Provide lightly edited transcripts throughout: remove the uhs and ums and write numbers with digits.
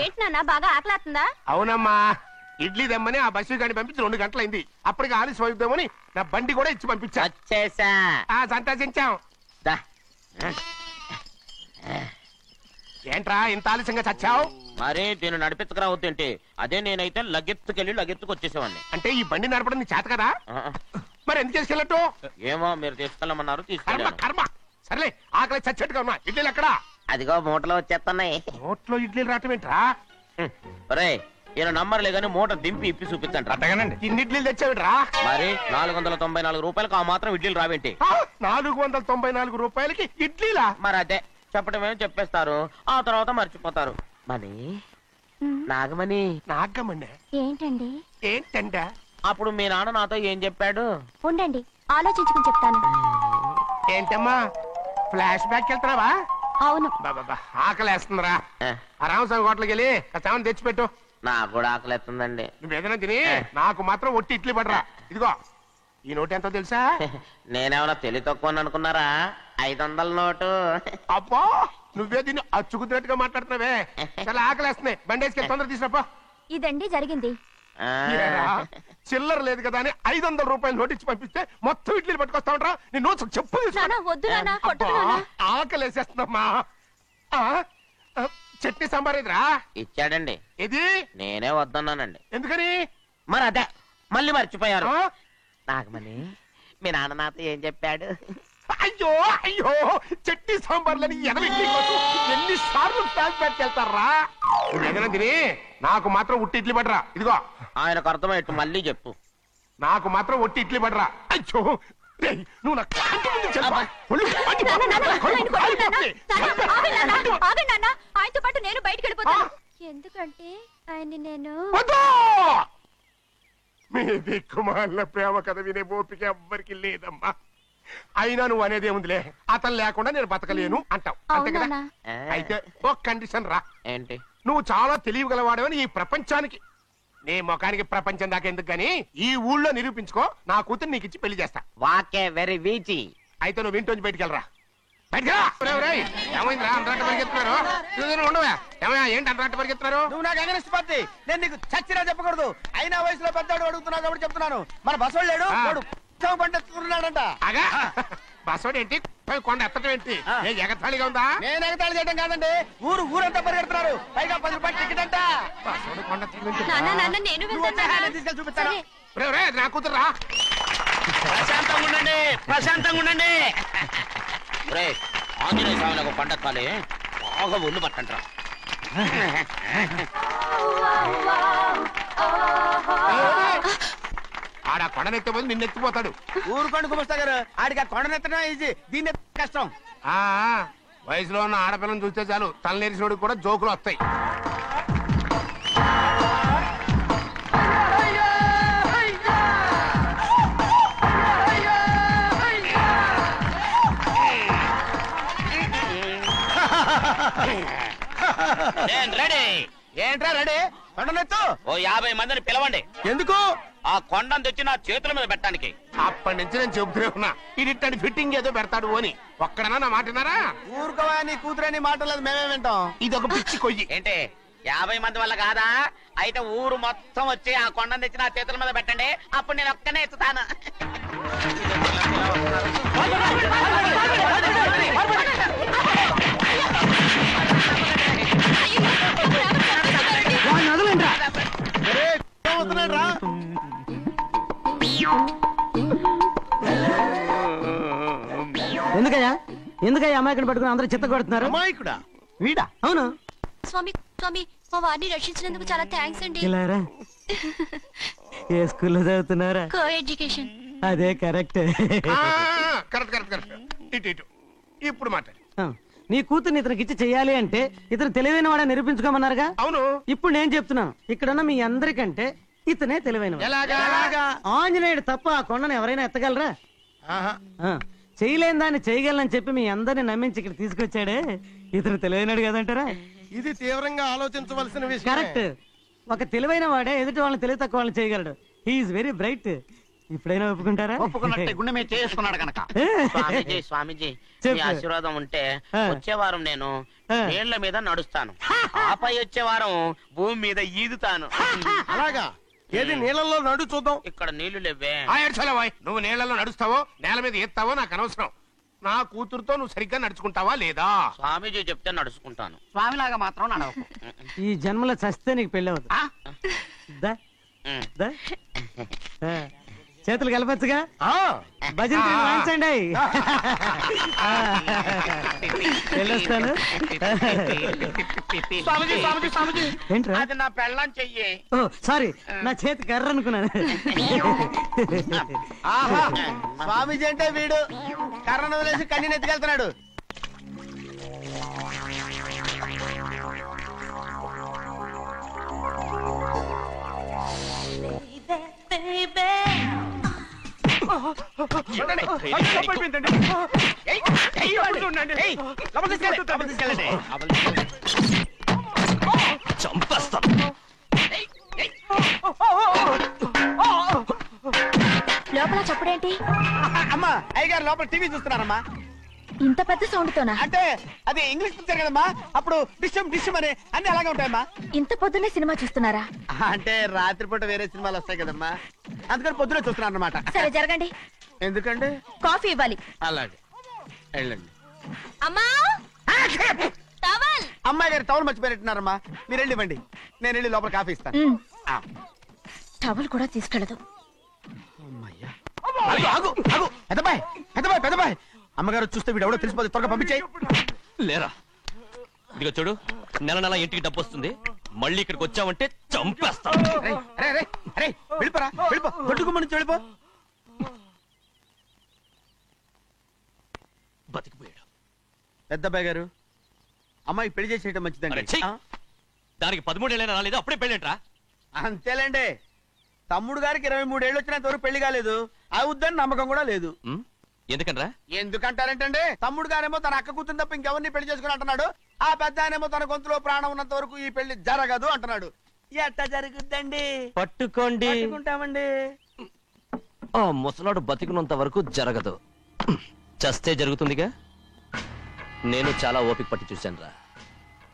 ఏంటి నాన్న బాగా ఆకలేస్తుందా? అవునమ్మా, ఇడ్లీ దమ్మని ఆ బస్సు గాని పంపించి 2 గంటలైంది. అప్పటికి ఆలస్యం అవుతామని నా బండి కూడా ఇచ్చి పంపించా. సంతోషించాం. ఏంట్రా ఇంత ఆలస్యంగా చచ్చావు? మరే దీన్ని నడిపించకరావద్దేంటి? అదే నేనైతే లగెత్తుకెళ్ళి లగెత్తుకు వచ్చేసేవాడిని. అంటే ఈ బండి నడపడం నీ చేత కదా? మరి ఎందుకు చేసుకెళ్ళట్టు? ఏమో మీరు తీసుకెళ్ళమన్నారు, కర్మ తీసుకెళ్ళాను. కర్మ. సర్లే, ఆకలి చచ్చేట్టుగా ఉన్నా. ఇడ్లీలు ఎక్కడా? అదిగో మూటలో వచ్చేస్తున్నాయి. నోట్లో ఇడ్లీలు రావటం ఏంట్రా? రే ఈయన నంబర్లే గానీ మూట దింపి ఇప్పి చూపించండి. అట్టగానండి. ఇన్ని ఇడ్లీలు తెచ్చావిడ్రా? మరి 494 రూపాయలకు ఆ మాత్రం ఇడ్లీలు రావేంటి? 494 రూపాయలకి ఇడ్లీలా? మరి అదే చెప్పడమే చెప్పేస్తారు, ఆ తర్వాత మర్చిపోతారు. మనీ నాగమణి. నాగమణి ఏంటండి? ఏంటంట? అప్పుడు మీ నాన్న నాతో ఏం చెప్పాడు? ఉండండి ఆలోచించుకుని చెప్తాను. ఏంటమ్మా ఫ్లాష్ బ్యాక్ వెళ్తున్నావా? అవును. బాబా ఆకలేస్తుందిరా. ఆ రామస్వామి హోటల్కి వెళ్ళి కాస్త తెచ్చిపెట్టు. నాకు కూడా ఆకలిస్తుందండి. నువ్వు ఏదైనా తిని నాకు మాత్రం ఒట్టి ఇడ్లీ పడరా. ఇదిగో ఈ నోటు ఎంతో తెలుసా? నేనేమన్నా తెలివి తక్కువ అనుకున్నారా? 500 నోటు. అబ్బో నువ్వే దీన్ని అచ్చుకుతున్నట్టుగా మాట్లాడుతున్నావే. చాలా ఆకలేస్తున్నాయి. బండేసుకెళ్ళి తొందర తీసుకురాపో. ఇదండి జరిగింది. చిల్లర లేదు కదా అని 500 రూపాయలు నోటు ఇచ్చి పంపిస్తే మొత్తం ఇడ్లీలు పట్టుకొస్తా ఉంటా. నీ నోట్స్ చెప్పు. ఆకలేసేస్తుందమ్మా. చట్నీ సాంబార్ ఇదిరా? ఇచ్చాడండి. ఇది నేనే వద్దన్నానండి. ఎందుకని? మరి అదే మళ్ళీ మర్చిపోయారు. నాగమణి మీ నాన్న నాతో ఏం చెప్పాడు? అయ్యో అయ్యో చట్నీ సాంబార్లని ఎన్నిసార్లు ప్యాక్ పెట్టుకెళ్తారా? తిని నాకు మాత్రం ఉట్టి ఇడ్లీ పడరా. ఇదిగో ఆయనకు అర్థమయ్యట్టు మళ్ళీ చెప్పు. నాకు మాత్రం ఒట్టి ఇడ్లీ పడరా. అయ్యో నువ్వు ఆయనతో పాటు నేను బయటికి వెళ్ళిపోతాను. ఎందుకంటే ఆయన నేను మీ దిక్కుమాలిన ప్రేమ కథ వినే ఓపిక ఎవ్వరికి లేదమ్మా. అయినా నువ్వు అనేదేముందిలే, అతను లేకుండా నేను బతకలేను అంటావు అంతే కదా? అయితే ఒక కండిషన్ రా. ఏంటి? నువ్వు చాలా తెలియగలవాడవని ఈ ప్రపంచానికి, నీ ముఖానికి ప్రపంచం దాకా ఎందుకు గాని ఈ ఊళ్ళో నిరూపించుకో. నా కూతురు నీకు ఇచ్చి పెళ్లి చేస్తా. వాకే వెరీ వీచి. అయితే నువ్వు ఇంటి బయటికెళ్ళరా. ఏమైందిరా అంతరాట పరిగెత్తున్నారు? ఉండవా ఏమయ్యా? ఏంటి అంతరాట పరిగెత్తున్నారు? నువ్వు నాకు అగనిస్ట్ పార్టీ. నేను నీకు చచ్చినా చెప్పకూడదు. అయినా వయసులో పెద్దవాడు అడుగుతున్నావు కాబట్టి చెప్తున్నాను. మన బసవాడు లేడు, పండుతున్నాడంట. అగా బసవాడు ఏంటి? కొండ ఎత్తడం ఏంటి? ఎగతాళిగా ఉందా? నేను ఎగతాళి చేయడం కాదండి, ఊరంతా పరిగెడుతున్నారు. పైగా 10 రూపాయలు టికెట్ అంట. బసవాడు కొండ తీసుకెళ్ళి చూపిస్తాను. నా కూతురు రా. ప్రశాంతంగా ఉండండి, ప్రశాంతంగా ఉండండి. ఆంజనేయ స్వామికి ఒక పండగ కాలే, బాగా ఒళ్ళు పట్టంటారా. ఆడ కొండనెత్తే పోతే నిన్నెత్తిపోతాడు. ఊరుకోండి కుమస్తా గారు, ఆడికి ఆ కొండనెత్తడం ఈజీ, దీన్ని కష్టం. వయసులో ఉన్న ఆడపిల్లని చూస్తే చాలు తలనేరిసినోడికి కూడా జోకులు వస్తాయి. ఏంట్రా రెడీ? కొండనెత్తు. ఓ 50 మందిని పిలవండి. ఎందుకు? ఆ కొండను తెచ్చి నా చేతుల మీద పెట్టడానికి. అప్పటి నుంచి నేను చెబుతూనే ఉన్నా, ఇది ఫిట్టింగ్ ఏదో పెడతాడు అని. ఒక్కడనా నా మాట విన్నారా? ఊరుకోవా, నీ కూతురని మాటలేదు, మేమే వింటాం. ఇది ఒక పిచ్చి కొయ్యి. ఏంటి 50 మంది వల్ల కాదా? అయితే ఊరు మొత్తం వచ్చి ఆ కొండను తెచ్చి నా చేతుల మీద పెట్టండి, అప్పుడు నేను ఒక్కనే ఎత్తుతాను. ఎందుకయ్యా అమాయకుని పట్టుకుని అందరూ చిత్త కొడుతున్నారు? అమాయకుడా? వీడా? అవును. స్వామి స్వామి మా వారిని రక్షించినందుకు చాలా థ్యాంక్స్ అండి. ఏ స్కూల్లో చదువుతున్నారా? Co education. అదే కరెక్ట్. ఇప్పుడు మాట్లాడు. నీ కూతుర్ని ఇతనికి ఇచ్చి చెయ్యాలి అంటే ఇతను తెలివైన వాడని నిరూపించుకోమన్నారుగా. అవును. ఇప్పుడు నేను చెప్తున్నాను, ఇక్కడున్న మీ అందరికంటే ఇతనే తెలివైన. ఆంజనేయుడు తప్ప ఆ కొండను ఎవరైనా ఎత్తగలరా? చేయలేని దాన్ని చేయగలనని చెప్పి మీ అందరిని నమ్మించి ఇక్కడ తీసుకొచ్చాడే, ఇతను తెలివైనడు కదంటారా? ఇది తీవ్రంగా ఆలోచించవలసిన విషయం. కరెక్ట్. ఒక తెలివైన వాడే ఎదుటి వాళ్ళని తెలివి తక్కువ వాళ్ళని చేయగలడు. He is very bright. ఇప్పుడైనా ఒప్పుకుంటారా? ఒప్పుకున్నట్టే, గుండె మీద చేసుకున్నాడు కనుక. స్వామీజీ స్వామీజీ మీ ఆశీర్వాదం ఉంటే వచ్చే వారం నేను నీళ్ల మీద నడుస్తాను ఆపై వచ్చే వారం భూమి మీద ఈదుతాను. అలాగా ఏది నీళ్ళల్లో నడు చూద్దాం. ఇక్కడ నీళ్లు లేవే. నువ్వు నీళ్లలో నడుస్తావో నేల మీద ఎత్తావో నాకు అనవసరం. నా కూతురుతో నువ్వు సరిగ్గా నడుచుకుంటావా లేదా? స్వామీజీ చెప్తే నడుచుకుంటాను. స్వామిలాగా మాత్రం నడవకు. ఈ జన్మలో చస్తే నీకు పెళ్ళి అవుతుంది. దా, దా. ఆ, చేతులు కలపచ్చుగా భజన వాయించండి. వెళ్ళొస్తాను. స్వామీజీ స్వామీజీ స్వామీజీ ఏంట్రా? అది నా పెళ్ళం చెయ్యి. ఓ సారీ, నా చేతి కర్ర అనుకున్నాను. ఆహా స్వామీజీ అంటే వీడు కర్రను వదిలేసి కన్నీని ఎత్తుకెళ్తున్నాడు. లోపల చప్పుడేంటి? అమ్మా అయ్యగారు లోపల టీవీ చూస్తున్నారమ్మా. ఇంత పెద్ద సౌండ్ తోనా? అంటే అది ఇంగ్లీష్ పిక్చర్ కదమ్మా, అప్పుడు డిషం డిషం అని అన్ని అలాగే ఉంటాయమ్మా. ఇంత పొద్దున్నే సినిమా చూస్తున్నారా? అంటే రాత్రిపూట వేరే సినిమాలు వస్తాయి కదమ్మా, అందుకని పొద్దునే చూస్తున్నాను అన్నమాట. సరే జరగండి. ఎందుకంటే కాఫీ ఇవ్వాలి. అలాగే వెళ్ళండి. అమ్మా టవల్. అమ్మాయి గారు టవల్ మర్చిపోయినట్టున్నారమ్మా, మీరు వెళ్ళి ఇవ్వండి, నేను వెళ్ళి లోపల కాఫీ ఇస్తాను. ఆ. టవల్ కూడా తీసుకెళ్ళదు. అమ్మయ్యా. ఆగు, ఆగు, ఆగు. పెద్దబాయ్ పెద్దబాయ్ పెద్దబాయ్, అమ్మగారు చూస్తే వీడు ఎవడో తెలిసిపోతే త్వరగా పంపించేయి. లేరా, ఇదిగో చూడు, నెల నెల ఇంటికి డబ్బు వస్తుంది, మళ్ళీ ఇక్కడికి వచ్చావంటే చంపేస్తా. వెళ్ళిపోరా, వెళ్ళిపో, దొడ్డుకుమ్మ నుంచి వెళ్ళిపో. బతికిపోయాడు. పెద్దబాయ్ గారు, అమ్మాయికి పెళ్లి చేసేయటం అరే, మంచిదండి. ఛీ! దానికి 13 ఏళ్ళైనా రాలేదు, అప్పుడే పెళ్ళేంట్రా? అంతేలేండి, తమ్ముడు గారికి 23 ఏళ్ళు వచ్చినంత వరకు పెళ్లి కాలేదు, అవుద్దని నమ్మకం కూడా లేదు. ఎందుకనరా? ఎందుకంటారంటే తమ్ముడు గారేమో తన అక్క కూతురు తప్ప ఇంకెవరిని పెళ్లి చేసుకుని అంటున్నాడు, ఆ పెద్ద ఆయనేమో తన గొంతులో ప్రాణం ఉన్నంత వరకు ఈ పెళ్లి జరగదు అంటున్నాడు. ఎట్టా జరుగుద్దండి? పట్టుకోండి. పట్టుకుంటామండి. ఆ ముసలాడు బతికినంత వరకు జరగదు, చస్తే జరుగుతుందిగా. నేను చాలా ఓపిక పట్టి చూశానురా.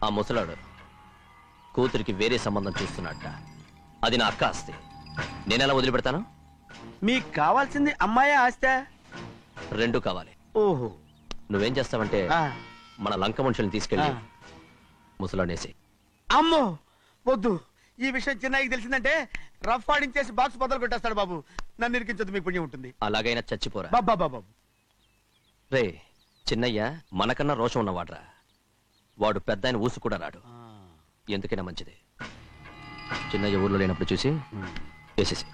ఆ ముసలాడు కూతురికి వేరే సంబంధం చూస్తున్నట్ట. అది నా అక్క ఆస్తి, నేనెలా వదిలిపెడతాను? మీకు కావాల్సింది అమ్మాయి ఆస్తా? రెండు కావాలి. ఓహో. నువ్వేం చేస్తావంటే ఆ. మన లంక మనుషుల్ని తీసుకెళ్ళి ఆ. ముసలాడేసి. అమ్మో వద్దు, ఈ విషయం చిన్నయ్యకి తెలిసిందంటే రఫ్ ఆడించేసి బాక్స్ బదులు కొట్టేస్తాడు బాబు. నన్ను ఇరికించొద్దు, మీకు పుణ్యం ఉంటుంది. అలాగైనా చచ్చిపోరా. బాబా బాబు. రే చిన్నయ్య మనకన్నా రోషం ఉన్నవాడ్రా, వాడు పెద్ద ఆయన ఊసు కూడా రాడు. ఎందుకైనా మంచిది చిన్నయ్య ఊర్లో లేనప్పుడు చూసి వేసేసి.